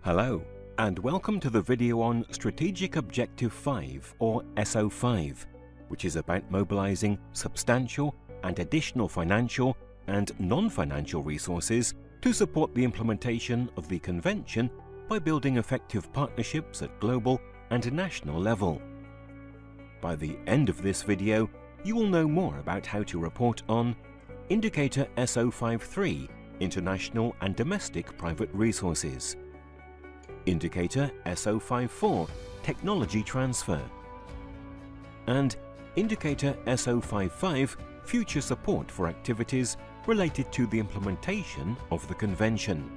Hello, and welcome to the video on Strategic Objective 5, or SO5, which is about mobilizing substantial and additional financial and non-financial resources to support the implementation of the Convention by building effective partnerships at global and national level. By the end of this video, you will know more about how to report on Indicator SO53, International and Domestic Private Resources, Indicator SO54, Technology Transfer, and Indicator SO55, Future Support for Activities related to the implementation of the Convention.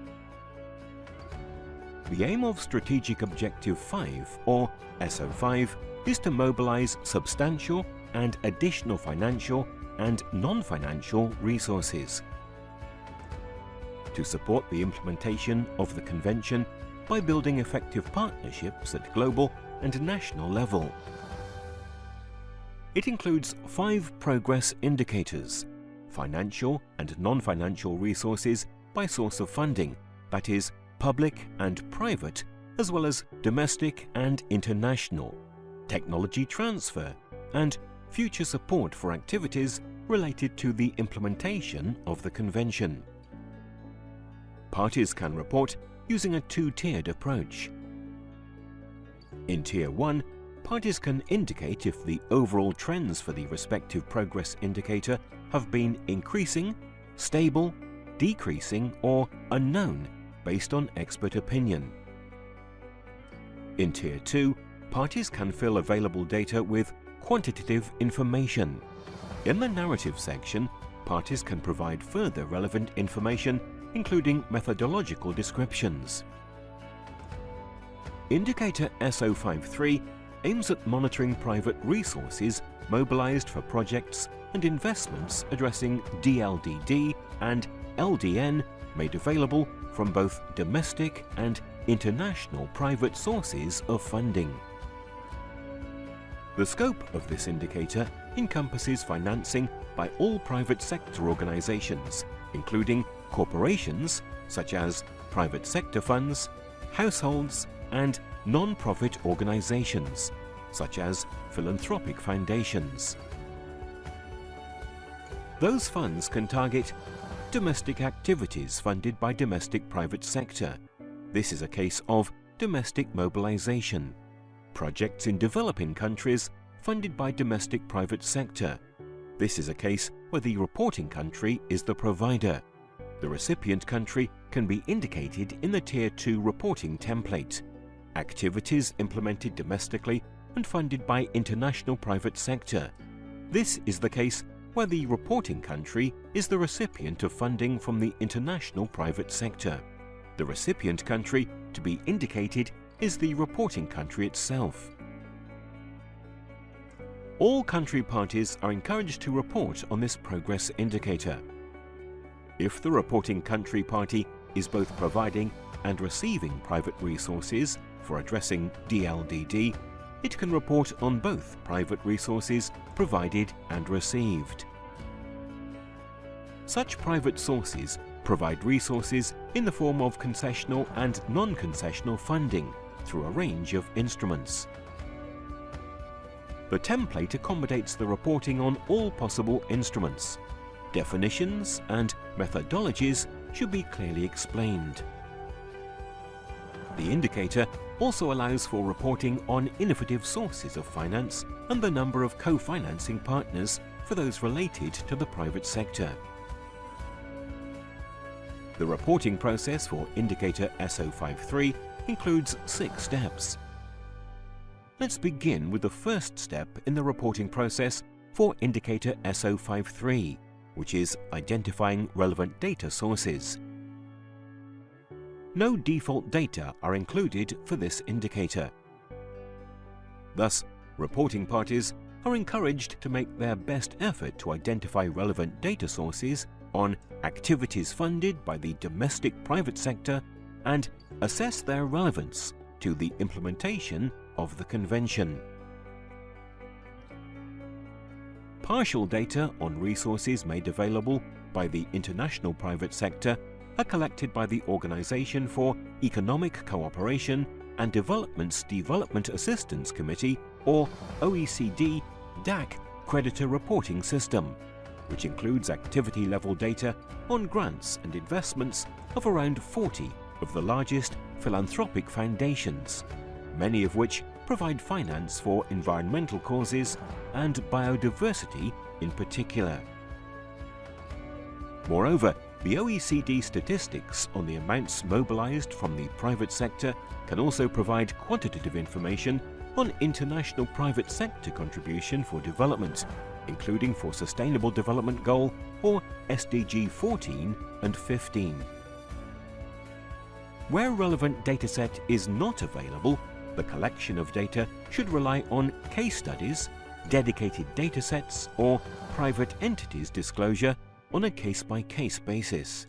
The aim of Strategic Objective 5, or SO5, is to mobilize substantial and additional financial and non-financial resources to support the implementation of the Convention by building effective partnerships at global and national level. It includes 5 progress indicators: financial and non-financial resources by source of funding, that is, public and private, as well as domestic and international, technology transfer, and future support for activities related to the implementation of the Convention. Parties can report using a 2-tiered approach. In Tier 1, parties can indicate if the overall trends for the respective progress indicator have been increasing, stable, decreasing, or unknown based on expert opinion. In Tier 2, parties can fill available data with quantitative information. In the narrative section, parties can provide further relevant information, including methodological descriptions. Indicator SO53 aims at monitoring private resources mobilized for projects and investments addressing DLDD and LDN made available from both domestic and international private sources of funding. The scope of this indicator encompasses financing by all private sector organizations, including corporations such as private sector funds, households, and non-profit organizations such as philanthropic foundations. Those funds can target domestic activities funded by domestic private sector. This is a case of domestic mobilization. Projects in developing countries funded by domestic private sector. This is a case where the reporting country is the provider. The recipient country can be indicated in the Tier 2 reporting template. Activities implemented domestically and funded by international private sector. This is the case where the reporting country is the recipient of funding from the international private sector. The recipient country to be indicated is the reporting country itself. All country parties are encouraged to report on this progress indicator. If the reporting country party is both providing and receiving private resources for addressing DLDD, it can report on both private resources provided and received. Such private sources provide resources in the form of concessional and non-concessional funding through a range of instruments. The template accommodates the reporting on all possible instruments. Definitions and methodologies should be clearly explained. The indicator also allows for reporting on innovative sources of finance and the number of co-financing partners for those related to the private sector. The reporting process for Indicator SO53 includes 6 steps. Let's begin with the first step in the reporting process for Indicator SO53, which is identifying relevant data sources. No default data are included for this indicator. Thus, reporting parties are encouraged to make their best effort to identify relevant data sources on activities funded by the domestic private sector and assess their relevance to the implementation of the Convention. Partial data on resources made available by the international private sector are collected by the Organisation for Economic Cooperation and Development's Development Assistance Committee, or OECD, DAC creditor reporting system, which includes activity level data on grants and investments of around 40 of the largest philanthropic foundations, many of which provide finance for environmental causes and biodiversity in particular. Moreover, the OECD statistics on the amounts mobilized from the private sector can also provide quantitative information on international private sector contribution for development, including for Sustainable Development Goal or SDG 14 and 15. Where relevant dataset is not available, the collection of data should rely on case studies, dedicated datasets, or private entities disclosure on a case-by-case basis.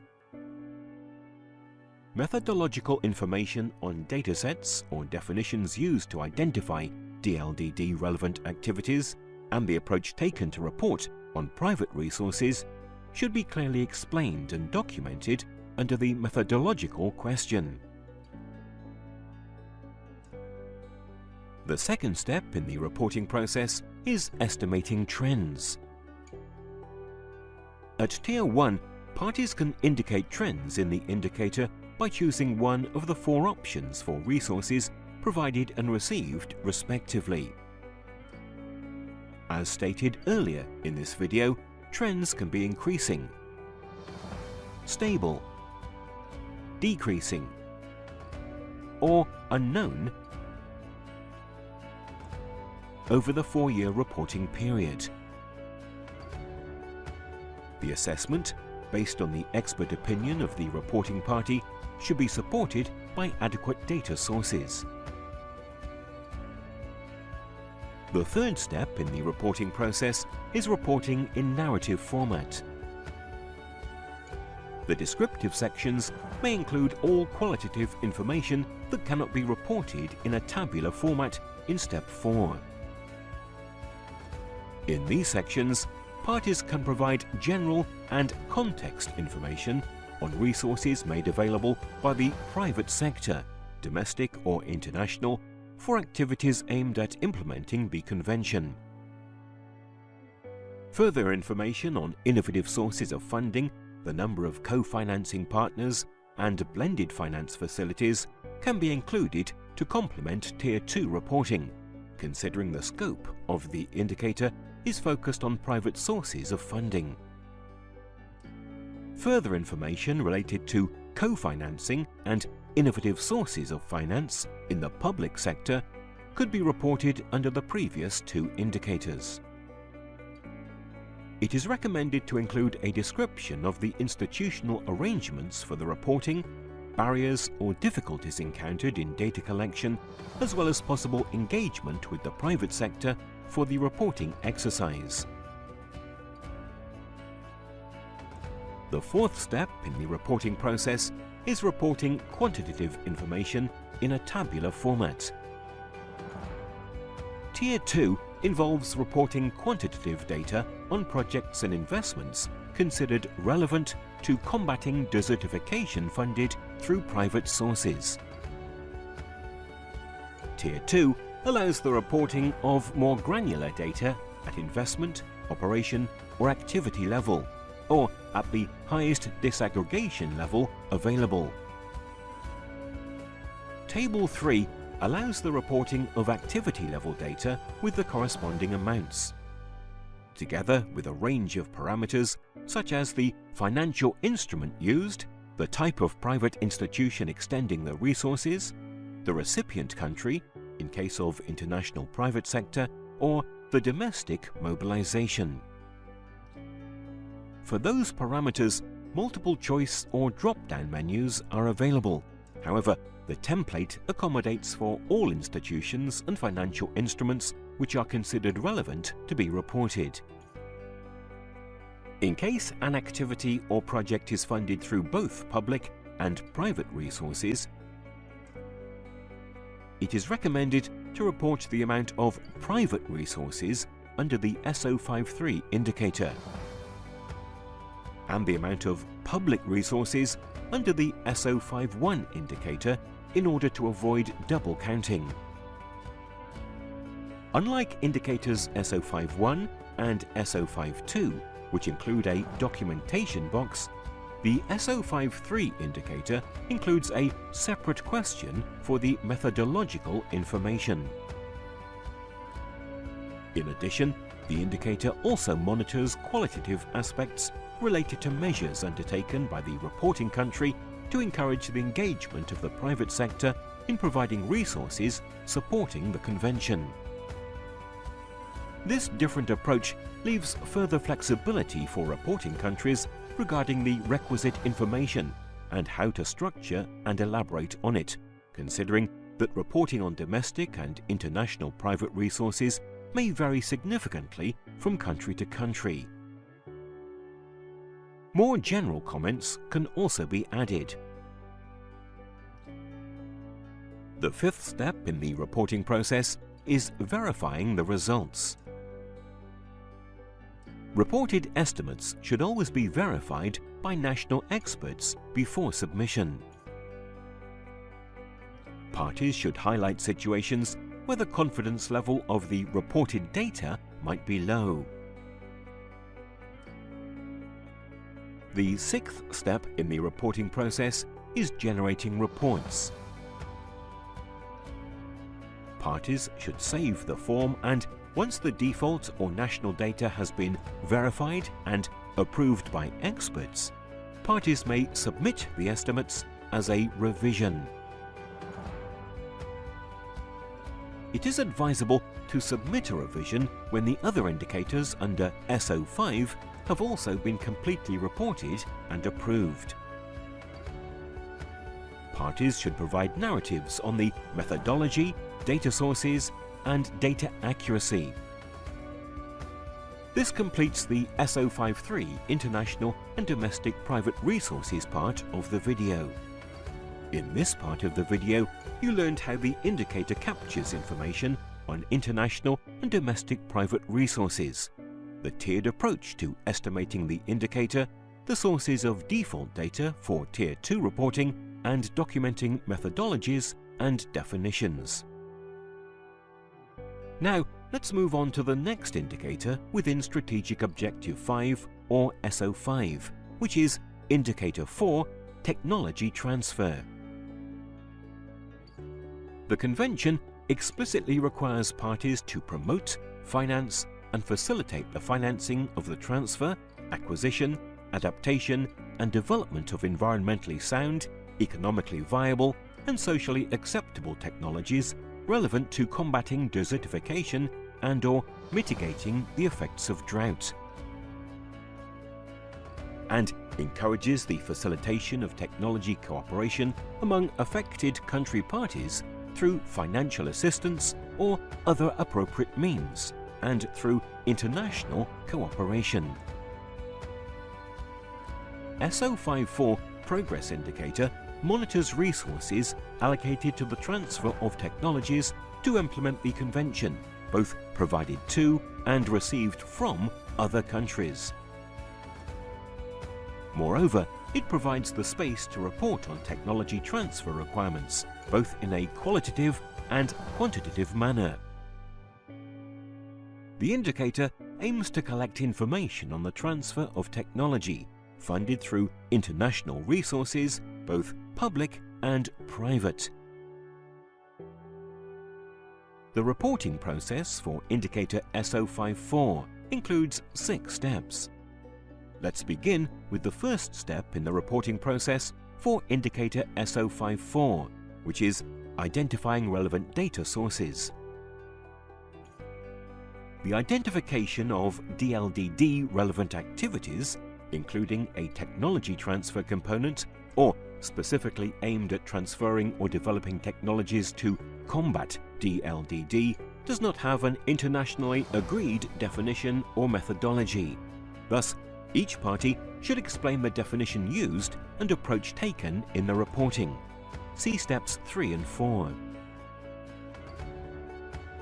Methodological information on datasets or definitions used to identify DLDD-relevant activities and the approach taken to report on private resources should be clearly explained and documented under the methodological question. The second step in the reporting process is estimating trends. At Tier 1, parties can indicate trends in the indicator by choosing one of the four options for resources provided and received respectively. As stated earlier in this video, trends can be increasing, stable, decreasing, or unknown over the 4-year reporting period. The assessment, based on the expert opinion of the reporting party, should be supported by adequate data sources. The third step in the reporting process is reporting in narrative format. The descriptive sections may include all qualitative information that cannot be reported in a tabular format in Step 4. In these sections, parties can provide general and context information on resources made available by the private sector, domestic or international, for activities aimed at implementing the Convention. Further information on innovative sources of funding, the number of co-financing partners, and blended finance facilities can be included to complement Tier 2 reporting, considering the scope of the indicator is focused on private sources of funding. Further information related to co-financing and innovative sources of finance in the public sector could be reported under the previous two indicators. It is recommended to include a description of the institutional arrangements for the reporting, barriers or difficulties encountered in data collection, as well as possible engagement with the private sector for the reporting exercise. The fourth step in the reporting process is reporting quantitative information in a tabular format. Tier 2 involves reporting quantitative data on projects and investments considered relevant to combating desertification funded through private sources. Tier 2 allows the reporting of more granular data at investment, operation, or activity level, or at the highest disaggregation level available. Table 3 allows the reporting of activity level data with the corresponding amounts. Together with a range of parameters such as the financial instrument used, the type of private institution extending the resources, the recipient country, in case of international private sector, or the domestic mobilization. For those parameters, multiple choice or drop-down menus are available. However, the template accommodates for all institutions and financial instruments which are considered relevant to be reported. In case an activity or project is funded through both public and private resources, it is recommended to report the amount of private resources under the SO53 indicator and the amount of public resources under the SO51 indicator in order to avoid double counting. Unlike indicators SO51 and SO52, which include a documentation box, the SO53 indicator includes a separate question for the methodological information. In addition, the indicator also monitors qualitative aspects related to measures undertaken by the reporting country to encourage the engagement of the private sector in providing resources supporting the Convention. This different approach leaves further flexibility for reporting countries regarding the requisite information and how to structure and elaborate on it, considering that reporting on domestic and international private resources may vary significantly from country to country. More general comments can also be added. The fifth step in the reporting process is verifying the results. Reported estimates should always be verified by national experts before submission. Parties should highlight situations where the confidence level of the reported data might be low. The sixth step in the reporting process is generating reports. Parties should save the form, and once the default or national data has been verified and approved by experts, parties may submit the estimates as a revision. It is advisable to submit a revision when the other indicators under SO5 have also been completely reported and approved. Parties should provide narratives on the methodology, data sources, and data accuracy. This completes the SO53 International and Domestic Private Resources part of the video. In this part of the video, you learned how the indicator captures information on international and domestic private resources, the tiered approach to estimating the indicator, the sources of default data for Tier 2 reporting, and documenting methodologies and definitions. Now, let's move on to the next indicator within Strategic Objective 5 or SO5, which is Indicator 4, Technology Transfer. The Convention explicitly requires parties to promote, finance, and facilitate the financing of the transfer, acquisition, adaptation, and development of environmentally sound, economically viable, and socially acceptable technologies relevant to combating desertification and/or mitigating the effects of drought, and encourages the facilitation of technology cooperation among affected country parties through financial assistance or other appropriate means, and through international cooperation. SO54 Progress Indicator monitors resources allocated to the transfer of technologies to implement the Convention, both provided to and received from other countries. Moreover, it provides the space to report on technology transfer requirements, both in a qualitative and quantitative manner. The indicator aims to collect information on the transfer of technology funded through international resources, both public and private. The reporting process for indicator SO54 includes 6 steps. Let's begin with the first step in the reporting process for indicator SO54, which is identifying relevant data sources. The identification of DLDD relevant activities, including a technology transfer component or specifically aimed at transferring or developing technologies to combat DLDD, does not have an internationally agreed definition or methodology. Thus, each party should explain the definition used and approach taken in the reporting. See steps 3 and 4.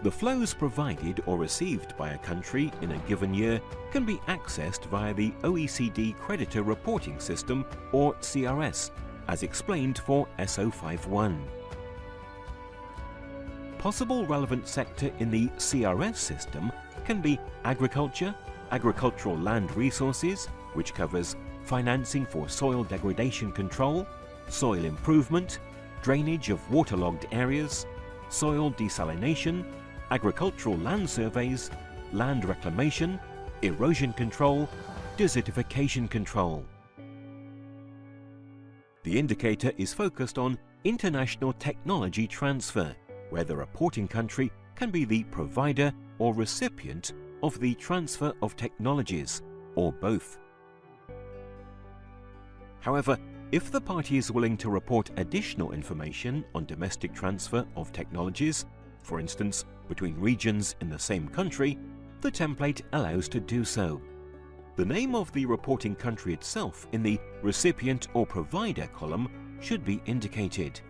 The flows provided or received by a country in a given year can be accessed via the OECD Creditor Reporting System, or CRS, as explained for SO51. Possible relevant sector in the CRS system can be agriculture, agricultural land resources, which covers financing for soil degradation control, soil improvement, drainage of waterlogged areas, soil desalination, agricultural land surveys, land reclamation, erosion control, desertification control. The indicator is focused on international technology transfer, where the reporting country can be the provider or recipient of the transfer of technologies, or both. However, if the party is willing to report additional information on domestic transfer of technologies, for instance between regions in the same country, the template allows to do so. The name of the reporting country itself in the recipient or provider column should be indicated.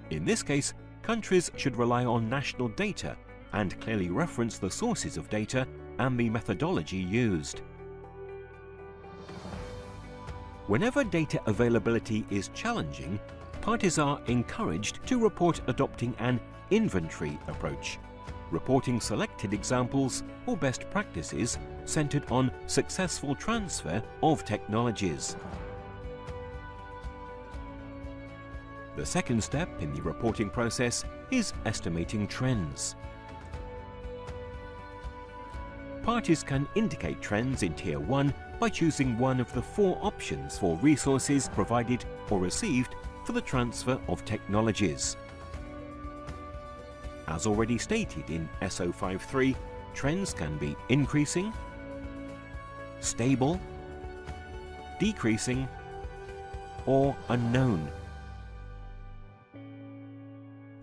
In this case, countries should rely on national data and clearly reference the sources of data and the methodology used. Whenever data availability is challenging, parties are encouraged to report adopting an inventory approach, reporting selected examples or best practices centered on successful transfer of technologies. The second step in the reporting process is estimating trends. Parties can indicate trends in Tier 1 by choosing one of the 4 options for resources provided or received for the transfer of technologies. As already stated in SO53, trends can be increasing, stable, decreasing, or unknown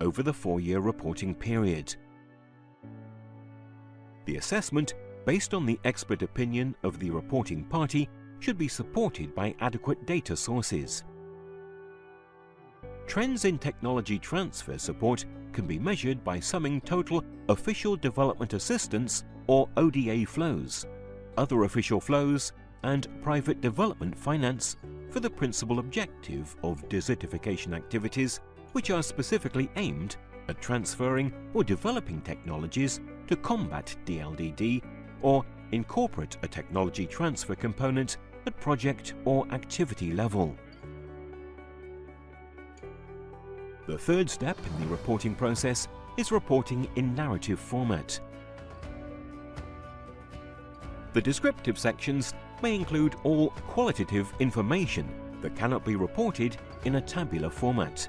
over the 4-year reporting period. The assessment, based on the expert opinion of the reporting party, should be supported by adequate data sources. Trends in technology transfer support can be measured by summing total official development assistance or ODA flows, other official flows, and private development finance for the principal objective of desertification activities, which are specifically aimed at transferring or developing technologies to combat DLDD or incorporate a technology transfer component at project or activity level. The third step in the reporting process is reporting in narrative format. The descriptive sections may include all qualitative information that cannot be reported in a tabular format.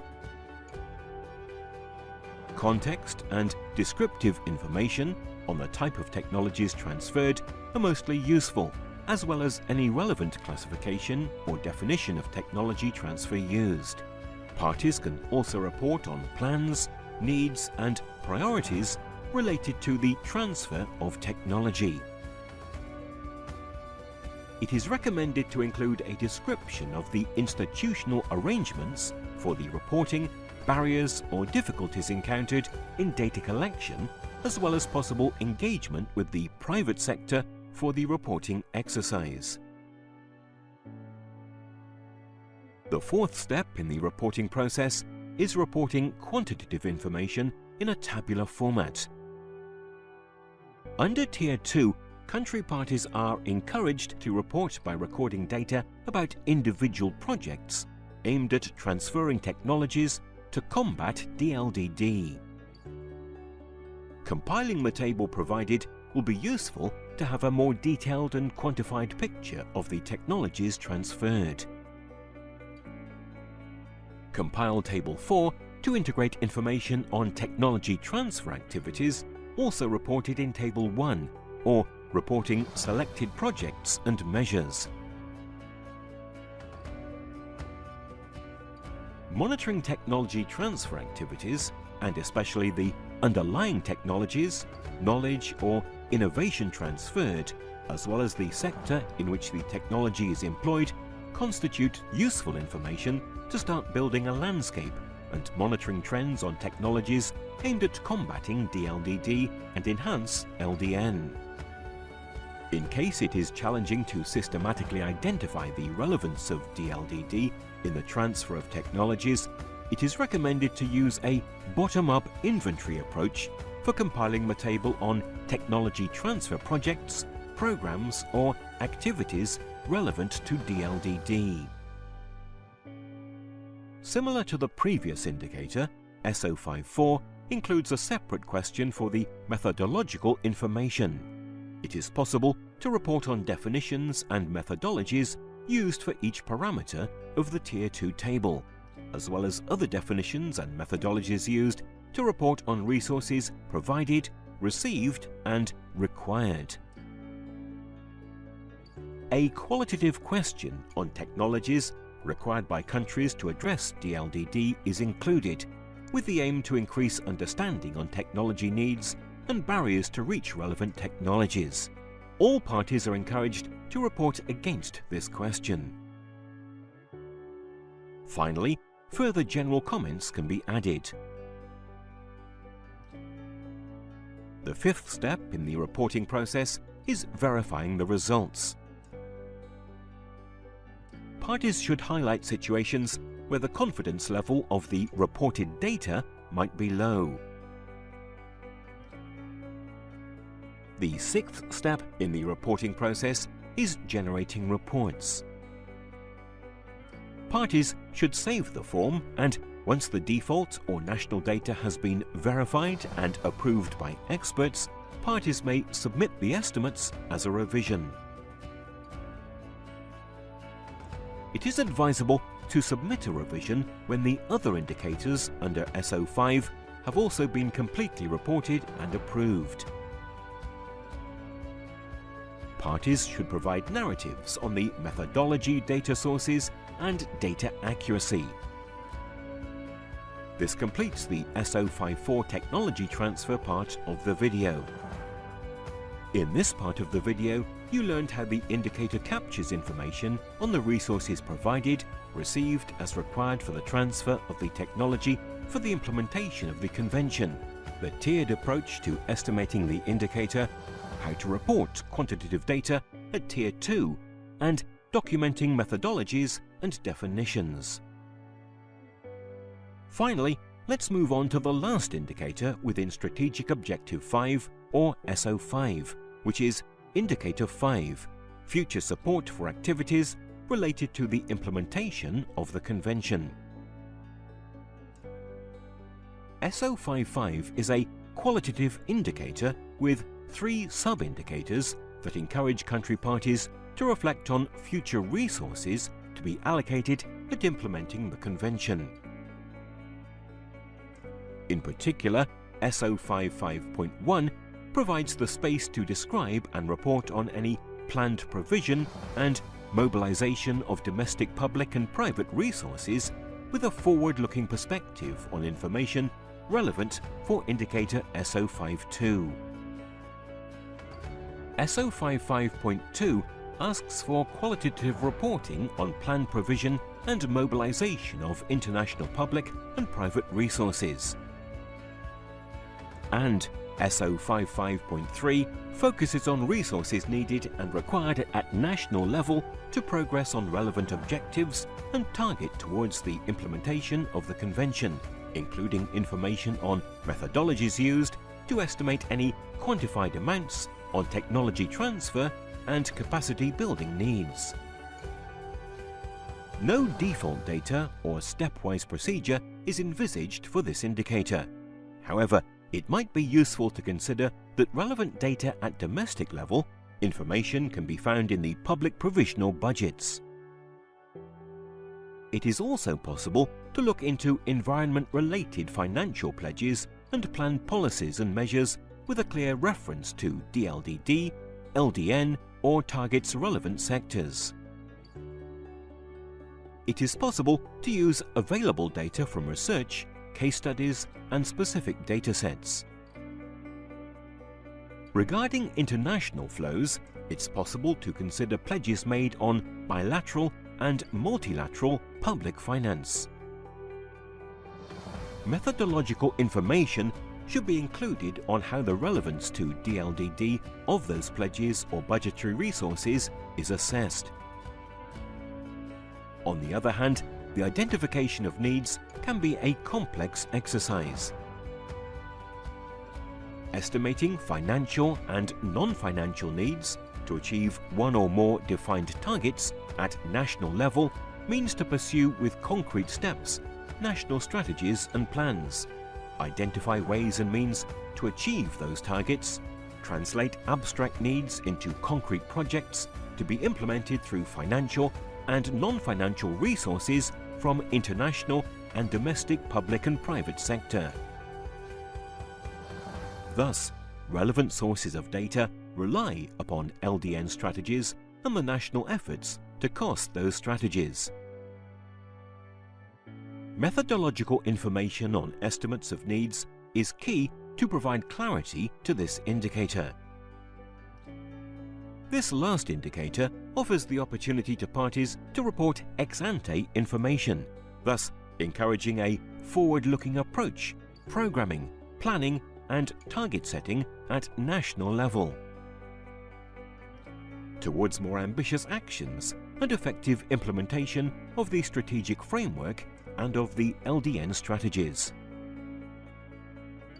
Context and descriptive information on the type of technologies transferred are mostly useful, as well as any relevant classification or definition of technology transfer used. Parties can also report on plans, needs, and priorities related to the transfer of technology. It is recommended to include a description of the institutional arrangements for the reporting, barriers or difficulties encountered in data collection, as well as possible engagement with the private sector for the reporting exercise. The fourth step in the reporting process is reporting quantitative information in a tabular format. Under Tier 2, country parties are encouraged to report by recording data about individual projects aimed at transferring technologies to combat DLDD. Compiling the table provided will be useful to have a more detailed and quantified picture of the technologies transferred. Compile Table 4 to integrate information on technology transfer activities also reported in Table 1, or reporting selected projects and measures. Monitoring technology transfer activities, and especially the underlying technologies, knowledge or innovation transferred, as well as the sector in which the technology is employed, constitute useful information to start building a landscape and monitoring trends on technologies aimed at combating DLDD and enhance LDN. In case it is challenging to systematically identify the relevance of DLDD in the transfer of technologies, it is recommended to use a bottom-up inventory approach for compiling a table on technology transfer projects, programs, or activities relevant to DLDD. Similar to the previous indicator, SO54 includes a separate question for the methodological information. It is possible to report on definitions and methodologies used for each parameter of the Tier 2 table, as well as other definitions and methodologies used to report on resources provided, received, and required. A qualitative question on technologies required by countries to address DLDD is included, with the aim to increase understanding on technology needs and barriers to reach relevant technologies. All parties are encouraged to report against this question. Finally, further general comments can be added. The fifth step in the reporting process is verifying the results. Parties should highlight situations where the confidence level of the reported data might be low. The sixth step in the reporting process is generating reports. Parties should save the form, and once the default or national data has been verified and approved by experts, parties may submit the estimates as a revision. It is advisable to submit a revision when the other indicators under SO5 have also been completely reported and approved. Parties should provide narratives on the methodology, data sources, and data accuracy. This completes the SO54 technology transfer part of the video. In this part of the video, you learned how the indicator captures information on the resources provided, received as required for the transfer of the technology for the implementation of the convention, the tiered approach to estimating the indicator, how to report quantitative data at Tier 2, and documenting methodologies and definitions. Finally, let's move on to the last indicator within Strategic Objective 5, or SO5, which is Indicator 5, Future Support for Activities related to the implementation of the Convention. SO55 is a qualitative indicator with 3 sub-indicators that encourage country parties to reflect on future resources to be allocated at implementing the Convention. In particular, SO55.1 provides the space to describe and report on any planned provision and mobilization of domestic public and private resources with a forward-looking perspective on information relevant for indicator SO52. SO55.2 asks for qualitative reporting on planned provision and mobilization of international public and private resources. And SO55.3 focuses on resources needed and required at national level to progress on relevant objectives and target towards the implementation of the Convention, including information on methodologies used to estimate any quantified amounts on technology transfer and capacity building needs. No default data or stepwise procedure is envisaged for this indicator. However, it might be useful to consider that relevant data at domestic level information can be found in the public provisional budgets. It is also possible to look into environment-related financial pledges and planned policies and measures with a clear reference to DLDD, LDN, or targets relevant sectors. It is possible to use available data from research, case studies, and specific datasets. Regarding international flows, it's possible to consider pledges made on bilateral and multilateral public finance. Methodological information should be included on how the relevance to DLDD of those pledges or budgetary resources is assessed. On the other hand, the identification of needs can be a complex exercise. Estimating financial and non-financial needs to achieve one or more defined targets at national level means to pursue with concrete steps national strategies and plans, identify ways and means to achieve those targets, translate abstract needs into concrete projects to be implemented through financial and non-financial resources from international and domestic public and private sector. Thus, relevant sources of data rely upon LDN strategies and the national efforts to cost those strategies. Methodological information on estimates of needs is key to provide clarity to this indicator. This last indicator offers the opportunity to parties to report ex-ante information, thus encouraging a forward-looking approach, programming, planning and target setting at national level, towards more ambitious actions and effective implementation of the strategic framework and of the LDN strategies.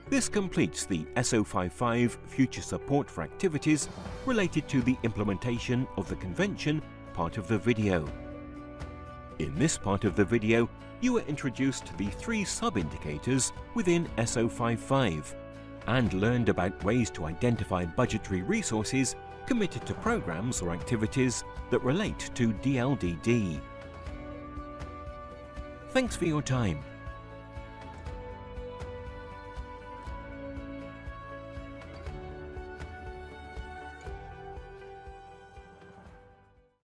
This completes the SO55 future support for activities related to the implementation of the Convention part of the video. In this part of the video, you are introduced to the 3 sub-indicators within SO55 and learned about ways to identify budgetary resources committed to programs or activities that relate to DLDD. Thanks for your time.